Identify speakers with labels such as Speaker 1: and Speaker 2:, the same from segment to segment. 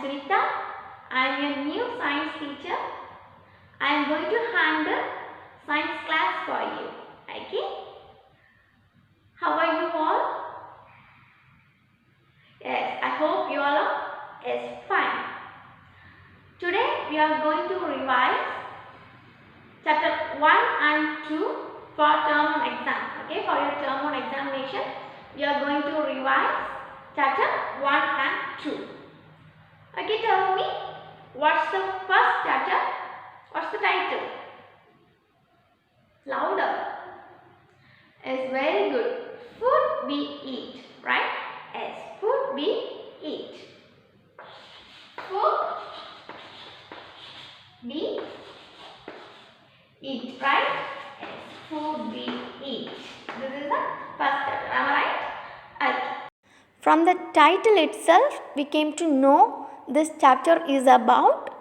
Speaker 1: Sunita. I am your new science teacher. I am going to handle science class for you. Okay? How are you all? Yes, I hope you all are fine. Today we are going to revise chapter 1 and 2 for term 1 exam. Okay, for your term 1 examination, we are going to revise chapter 1 and 2. Okay, tell me, what's the first chapter? What's the title? Louder. Is very good. Food we eat, right? Yes, food we eat. Food we eat, right? Yes, food we eat. This is the first chapter. Am I right? Okay. From the title itself, we came to know this chapter is about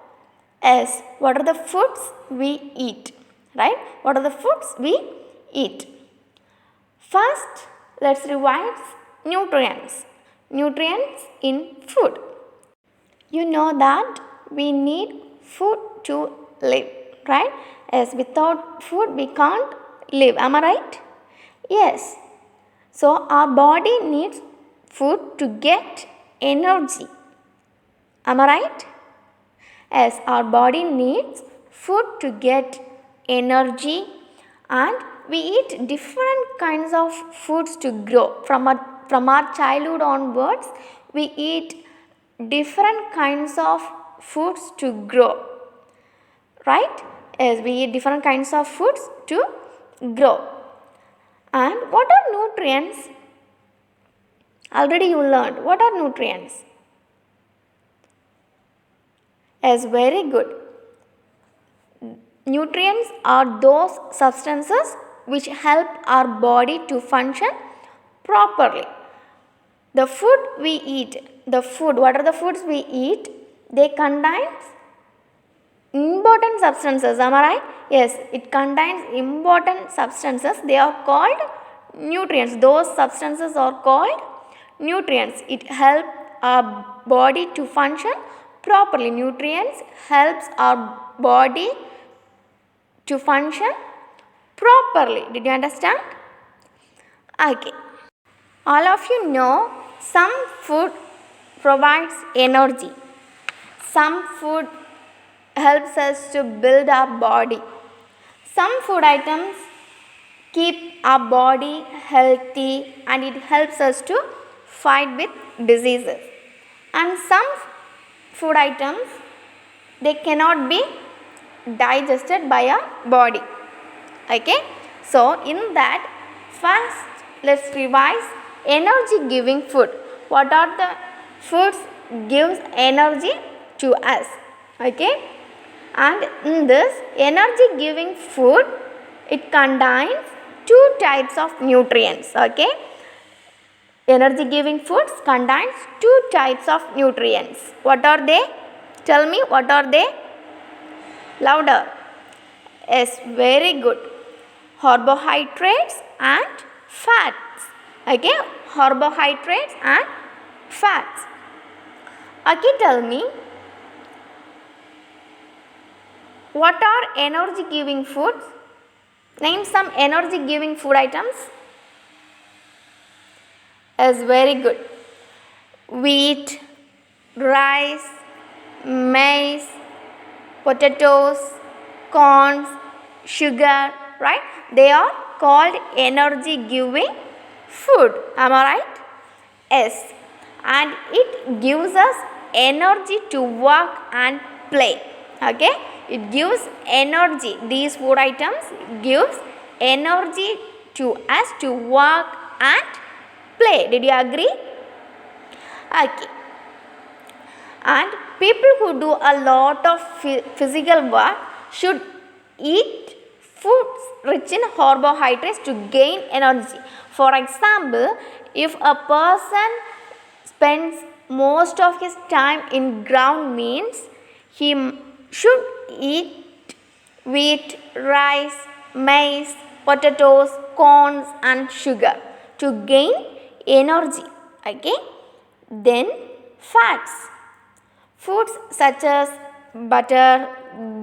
Speaker 1: what are the foods we eat, right? What are the foods we eat? First, let's revise nutrients. Nutrients in food. You know that we need food to live, right? Yes, without food we can't live. Am I right? Yes. So our body needs food to get energy. Am I right? Yes, our body needs food to get energy, and we eat different kinds of foods to grow. From our childhood onwards, we eat different kinds of foods to grow. Right? Yes, we eat different kinds of foods to grow. And what are nutrients? Already you learned. What are nutrients? Yes, very good. Nutrients are those substances which help our body to function properly. The food we eat, what are the foods we eat? They contain important substances, am I right? Yes, it contains important substances. They are called nutrients. Those substances are called nutrients. It helps our body to function properly. Nutrients helps our body to function properly. Did you understand? Okay. All of you know some food provides energy. Some food helps us to build our body. Some food items keep our body healthy and it helps us to fight with diseases. And some food items, they cannot be digested by our body. Okay? So, in that, first let's revise energy giving food. What are the foods gives energy to us? Okay? And in this energy giving food, it contains two types of nutrients. Okay? Energy giving foods contains two types of nutrients. What are they? Tell me, what are they? Louder. Yes, very good. Carbohydrates and fats. Okay? Carbohydrates and fats. Okay, tell me, what are energy giving foods? Name some energy giving food items. Yes, very good. Wheat, rice, maize, potatoes, corns, sugar, right? They are called energy giving food. Am I right? Yes. And it gives us energy to work and play. Okay? It gives energy. These food items gives energy to us to work and play. Did you agree? Okay. And people who do a lot of physical work should eat foods rich in carbohydrates to gain energy. For example, if a person spends most of his time in ground, means he should eat wheat, rice, maize, potatoes, corns and sugar to gain energy. Okay? Then fats. Foods such as butter,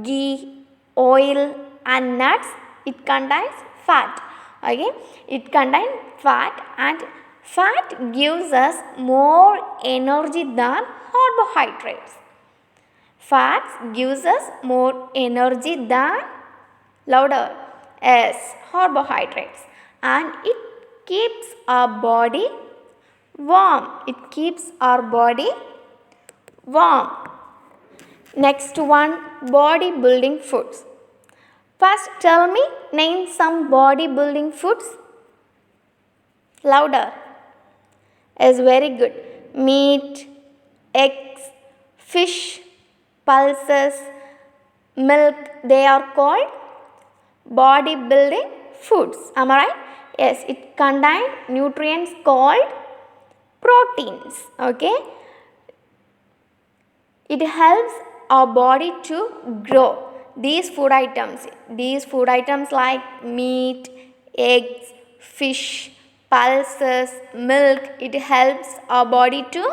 Speaker 1: ghee, oil and nuts, it contains fat. Okay, it contains fat, and fat gives us more energy than carbohydrates. Fats gives us more energy than, louder, as carbohydrates, and it keeps our body warm. It keeps our body warm. Next one, bodybuilding foods. First tell me, name some bodybuilding foods. Louder. Is very good. Meat, eggs, fish, pulses, milk, they are called bodybuilding foods. Am I right? Yes, it contains nutrients called proteins. Okay. It helps our body to grow. These food items like meat, eggs, fish, pulses, milk, it helps our body to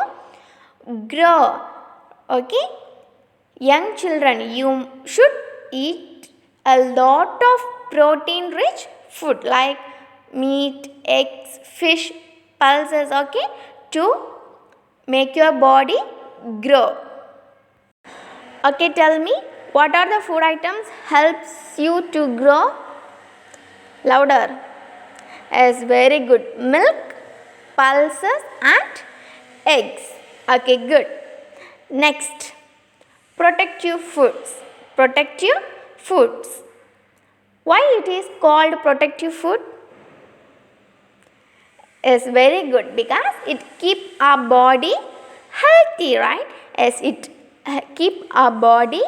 Speaker 1: grow. Okay. Young children, you should eat a lot of protein rich food like meat, eggs, fish, pulses, okay, to make your body grow. Okay, tell me, what are the food items helps you to grow? Louder. Yes, very good. Milk, pulses and eggs. Okay, good. Next, protective foods. Protective foods. Why it is called protective food? Is very good because it keep our body healthy, right? As it keep our body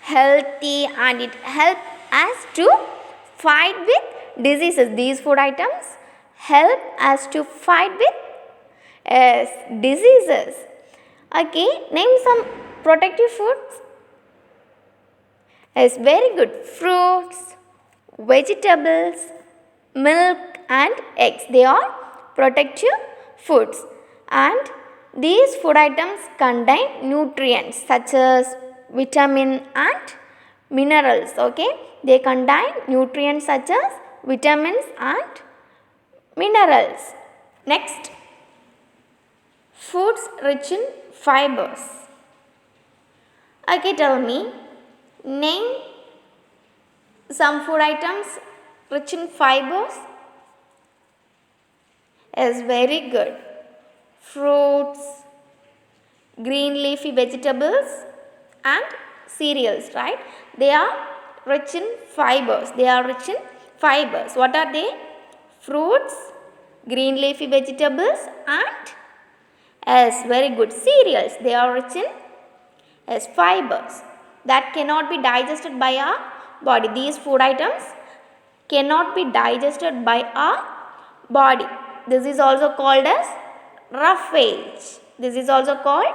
Speaker 1: healthy, and it help us to fight with diseases. These food items help us to fight with diseases. Okay, name some protective foods. Is very good. Fruits, vegetables, milk and eggs, they are protective foods, and these food items contain nutrients such as vitamin and minerals. Okay, they contain nutrients such as vitamins and minerals. Next, foods rich in fibers. Okay, tell me, name some food items rich in fibers. Is very good. Fruits, green leafy vegetables and cereals, right? They are rich in fibers. They are rich in fibers. What are they? Fruits, green leafy vegetables and, yes, very good, cereals. They are rich in, yes, fibers that cannot be digested by our body. These food items cannot be digested by our body. This is also called as roughage. This is also called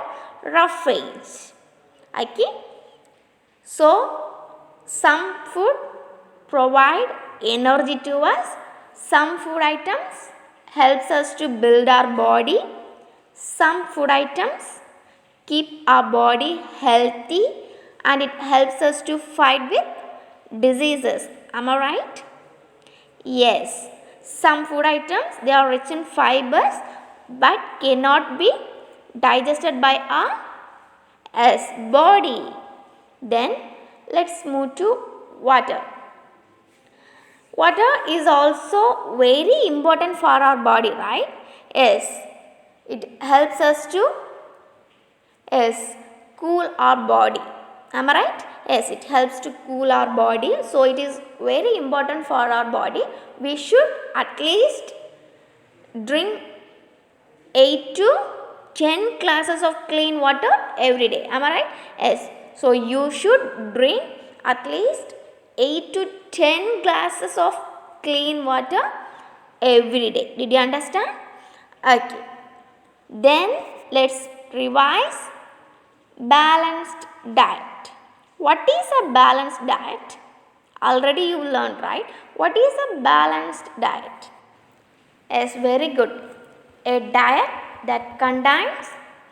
Speaker 1: roughage. Okay. So, some food provide energy to us. Some food items helps us to build our body. Some food items keep our body healthy, and it helps us to fight with diseases. Am I right? Yes. Some food items, they are rich in fibers but cannot be digested by our body. Then let's move to water. Water is also very important for our body, right? Yes. It helps us to, yes, cool our body. Am I right? Yes, it helps to cool our body. So it is very important for our body. We should at least drink 8 to 10 glasses of clean water every day. Am I right? Yes. So you should drink at least 8 to 10 glasses of clean water every day. Did you understand? Okay. Then let's revise balanced diet. What is a balanced diet? Already you learned, right? What is a balanced diet? Yes, very good. A diet that contains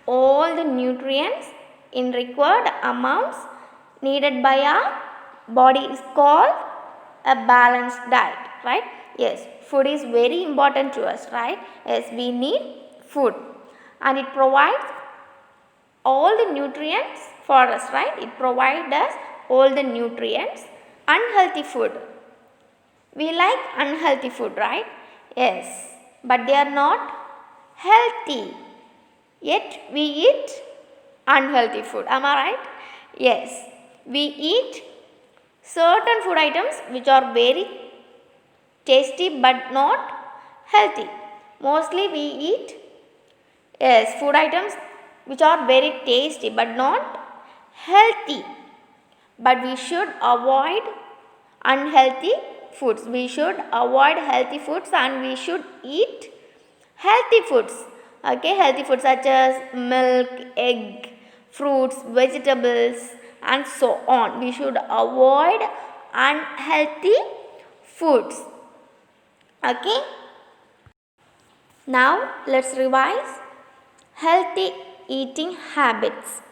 Speaker 1: all the nutrients in required amounts needed by our body is called a balanced diet, right? Yes, food is very important to us, right? Yes, we need food and it provides all the nutrients for us, right? It provides us all the nutrients. Unhealthy food. We like unhealthy food, right? Yes, but they are not healthy. Yet we eat unhealthy food. Am I right? Yes, we eat certain food items which are very tasty but not healthy. Mostly we eat, yes, food items which are very tasty but not healthy. But we should avoid unhealthy foods. We should avoid healthy foods and we should eat healthy foods. Okay, healthy foods such as milk, egg, fruits, vegetables and so on. We should avoid unhealthy foods. Okay, now let's revise healthy eating habits.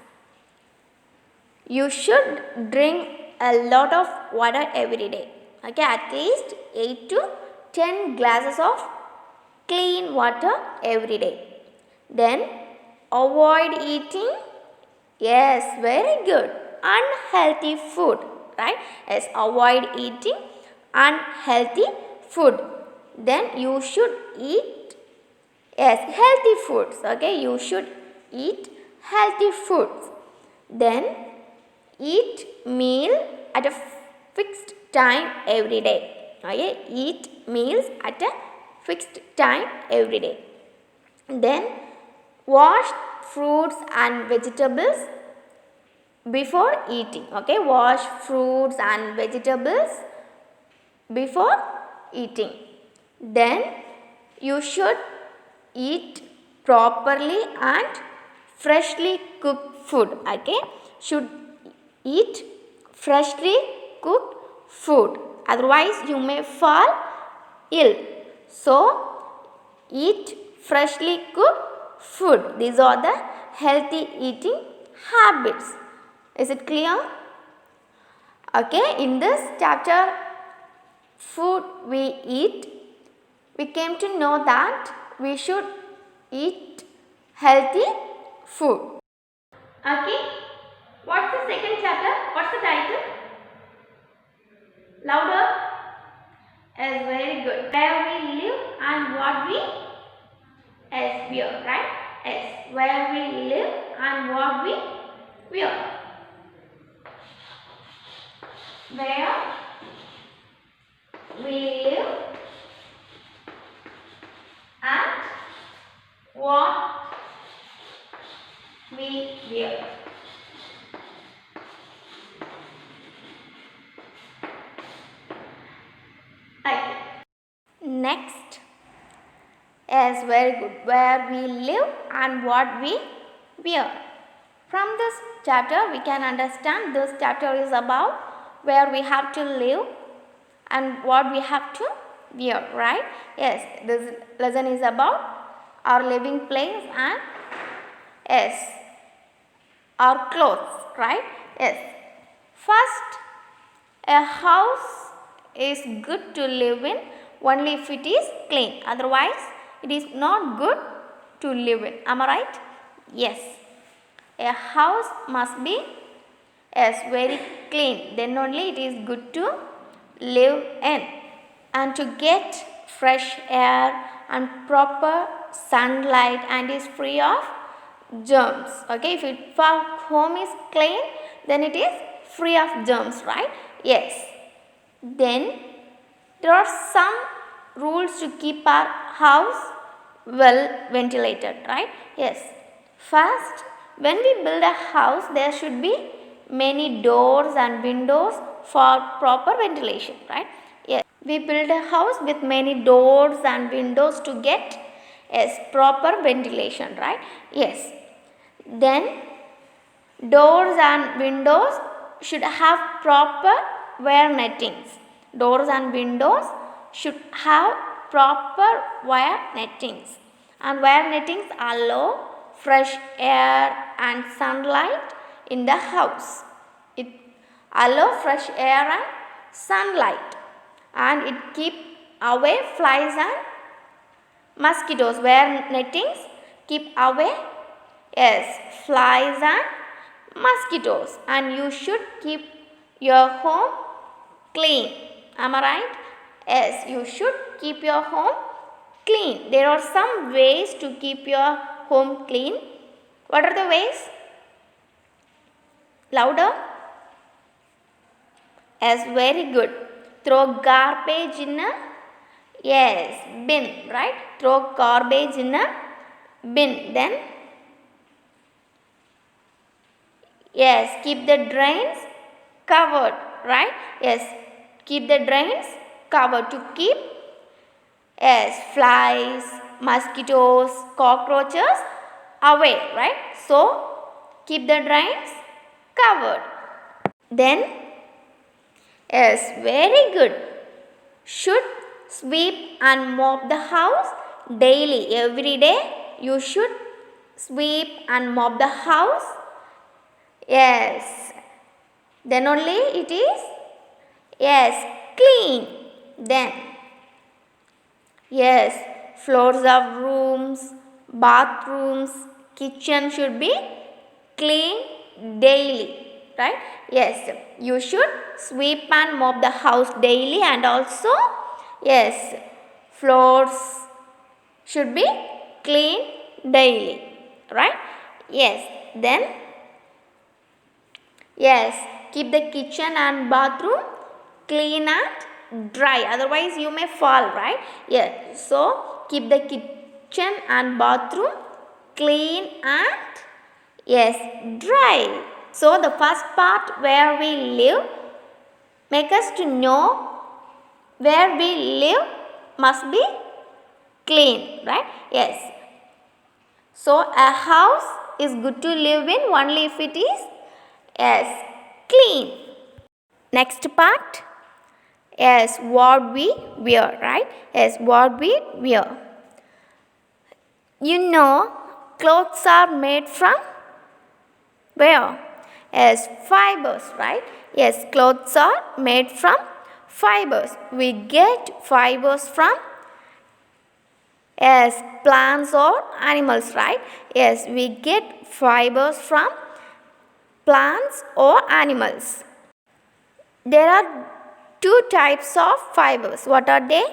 Speaker 1: You should drink a lot of water every day. Okay, at least 8 to 10 glasses of clean water every day. Then avoid eating, yes, very good, unhealthy food, right? Yes, avoid eating unhealthy food. Then you should eat, yes, healthy foods. Okay, you should eat healthy foods. Then eat meal at a fixed time every day. Okay, eat meals at a fixed time every day. Then wash fruits and vegetables before eating. Okay, wash fruits and vegetables before eating. Then you should eat properly and freshly cooked food. Okay, should eat freshly cooked food, otherwise you may fall ill. So eat freshly cooked food. These are the healthy eating habits. Is it clear? Okay, in this chapter food we eat, we came to know that we should eat healthy food. Okay, what's the second chapter? What's the title? Louder? Yes, very good. Where we live and what we wear, right? Yes, where we live and what we wear. Where we live and what we wear. Okay. Next is very good. Where we live and what we wear. From this chapter we can understand this chapter is about where we have to live and what we have to wear, right? Yes, this lesson is about our living place and yes, our clothes, right? Yes. First, a house is good to live in only if it is clean. Otherwise, it is not good to live in. Am I right? Yes. A house must be, yes, very clean. Then only it is good to live in. And to get fresh air and proper sunlight and is free of germs. Okay, if our home is clean, then it is free of germs, right? Yes. Then there are some rules to keep our house well ventilated, right? Yes. First, when we build a house, there should be many doors and windows for proper ventilation, right? Yes. We build a house with many doors and windows to get, yes, proper ventilation, right? Yes. Then doors and windows should have proper wire nettings. Doors and windows should have proper wire nettings. And wire nettings allow fresh air and sunlight in the house. It allows fresh air and sunlight, and it keep away flies and mosquitoes. Wear nettings keep away, yes, flies and mosquitoes, and you should keep your home clean. Am I right? Yes, you should keep your home clean. There are some ways to keep your home clean. What are the ways? Louder? Yes, very good. Throw garbage in a, yes, bin, right? Throw garbage in a bin. Then, yes, keep the drains covered, right? Yes, keep the drains covered to keep, yes, flies, mosquitoes, cockroaches away, right? So, keep the drains covered. Then, yes, very good. Should sweep and mop the house daily. Every day you should sweep and mop the house. Yes. Then only it is, yes, clean. Then, yes, floors of rooms, bathrooms, kitchen should be clean daily. Right? Yes, you should sweep and mop the house daily, and also, yes, floors should be clean daily. Right? Yes, then, yes, keep the kitchen and bathroom clean and dry, otherwise you may fall, right? Yes, so keep the kitchen and bathroom clean and, yes, dry. So the first part, where we live, make us to know where we live must be clean, right? Yes. So a house is good to live in only if it is, yes, clean. Next part, yes, what we wear, right? Yes, what we wear. You know, clothes are made from where? Yes, fibers, right? Yes, clothes are made from fibers. We get fibers from, yes, plants or animals, right? Yes, we get fibers from plants or animals. There are two types of fibers. What are they?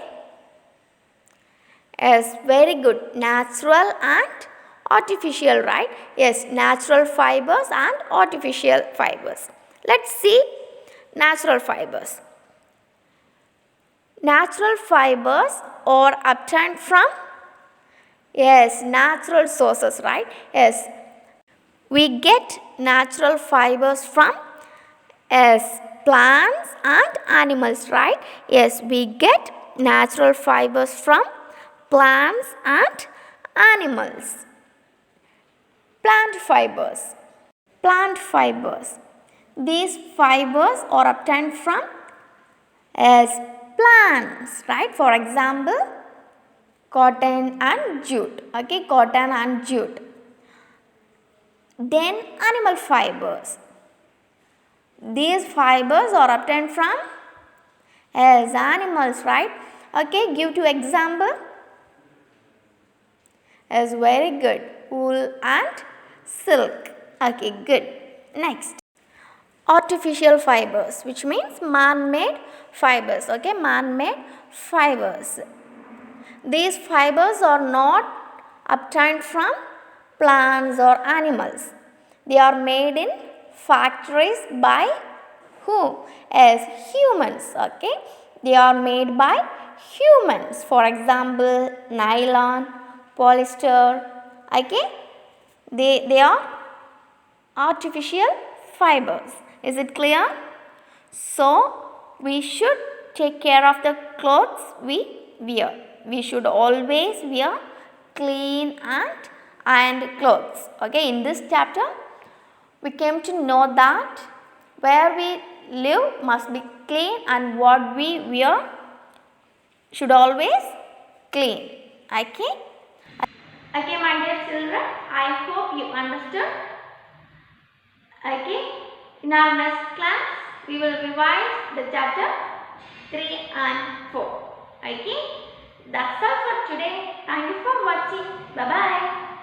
Speaker 1: Yes, very good. Natural and artificial, right? Yes, natural fibers and artificial fibers. Let's see natural fibers. Natural fibers are obtained from, yes, natural sources, right? Yes, we get natural fibers from, yes, plants and animals, right? Yes, we get natural fibers from plants and animals. Plant fibers. Plant fibers. These fibers are obtained from, as plants, right? For example, cotton and jute. Okay, cotton and jute. Then animal fibers. These fibers are obtained from, as animals, right? Okay, give two example. As very good. Wool and silk. Okay, good. Next, artificial fibers, which means man-made fibers. Okay, man-made fibers. These fibers are not obtained from plants or animals. They are made in factories by who? As humans. Okay, they are made by humans. For example, nylon, polyester. Okay, they are artificial fibers. Is it clear? So, we should take care of the clothes we wear. We should always wear clean and ironed clothes. Okay, in this chapter, we came to know that where we live must be clean and what we wear should always clean. Okay? Okay, my dear children, I hope you understood. Okay. In our next class, we will revise the chapter 3 and 4. Okay. That's all for today. Thank you for watching. Bye bye.